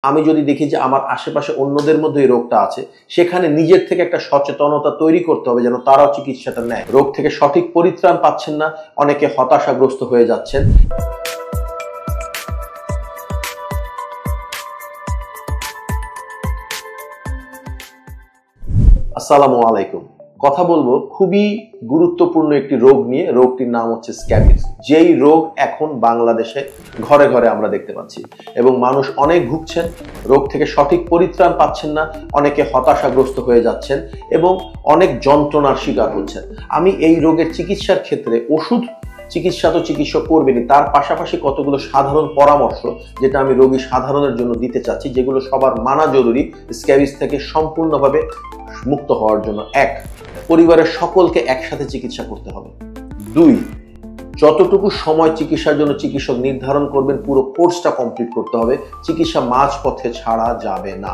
আমি যদি দেখি যে আমার আশেপাশে অন্যদের মধ্যে এই রোগটা আছে, সেখানে নিজের থেকে একটা সচেতনতা তৈরি করতে হবে যেন তারাও চিকিৎসাটা নেয়। রোগ থেকে সঠিক পরিত্রাণ পাচ্ছেন না, অনেকে হতাশাগ্রস্ত হয়ে যাচ্ছেন। আসসালামু আলাইকুম। কথা বলবো খুবই গুরুত্বপূর্ণ একটি রোগ নিয়ে। রোগটির নাম হচ্ছে স্ক্যাবিস। যেই রোগ এখন বাংলাদেশে ঘরে ঘরে আমরা দেখতে পাচ্ছি এবং মানুষ অনেক ভুগছেন, রোগ থেকে সঠিক পরিত্রাণ পাচ্ছেন না, অনেকে হতাশাগ্রস্ত হয়ে যাচ্ছেন এবং অনেক যন্ত্রণার শিকার হচ্ছেন। আমি এই রোগের চিকিৎসার ক্ষেত্রে ওষুধ চিকিৎসা তো চিকিৎসক করবেনই, তার পাশাপাশি কতগুলো সাধারণ পরামর্শ যেটা আমি রোগী সাধারণের জন্য দিতে চাচ্ছি, যেগুলো সবার মানা জরুরি স্ক্যাবিস থেকে সম্পূর্ণভাবে মুক্ত হওয়ার জন্য। 1, পরিবারের সকলকে একসাথে চিকিৎসা করতে হবে। 2, যতটুকু সময় চিকিৎসার জন্য চিকিৎসক নির্ধারণ করবেন পুরো কোর্সটা কমপ্লিট করতে হবে, চিকিৎসা মাঝপথে ছাড়া যাবে না।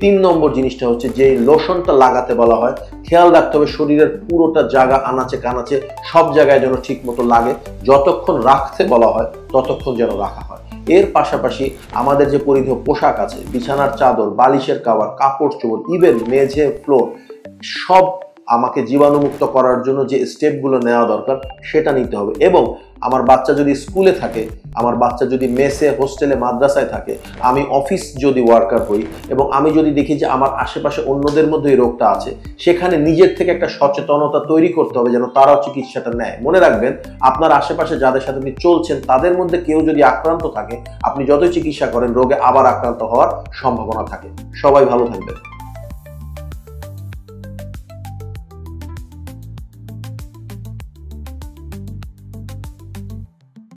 3 নম্বর জিনিসটা হচ্ছে যে লোশনটা লাগাতে বলা হয়, খেয়াল রাখতে হবে শরীরের পুরোটা জায়গা আনাচে কানাচে সব জায়গায় যেন ঠিক মতো লাগে, যতক্ষণ রাখতে বলা হয় ততক্ষণ যেন রাখা হয়। এর পাশাপাশি আমাদের যে পরিধেয় পোশাক আছে, বিছানার চাদর, বালিশের কভার, কাপড় চোপড়, ইভেন মেঝে, ফ্লোর, সব আমাকে জীবাণুমুক্ত করার জন্য যে স্টেপগুলো নেওয়া দরকার সেটা নিতে হবে। এবং আমার বাচ্চা যদি স্কুলে থাকে, আমার বাচ্চা যদি মেসে, হোস্টেলে, মাদ্রাসায় থাকে, আমি অফিস যদি ওয়ার্কার হই এবং আমি যদি দেখি যে আমার আশেপাশে অন্যদের মধ্যে এই রোগটা আছে, সেখানে নিজের থেকে একটা সচেতনতা তৈরি করতে হবে যেন তারাও চিকিৎসাটা নেয়। মনে রাখবেন, আপনার আশেপাশে যাদের সাথে আপনি চলছেন তাদের মধ্যে কেউ যদি আক্রান্ত থাকে, আপনি যতই চিকিৎসা করেন রোগে আবার আক্রান্ত হওয়ার সম্ভাবনা থাকে। সবাই ভালো থাকবেন।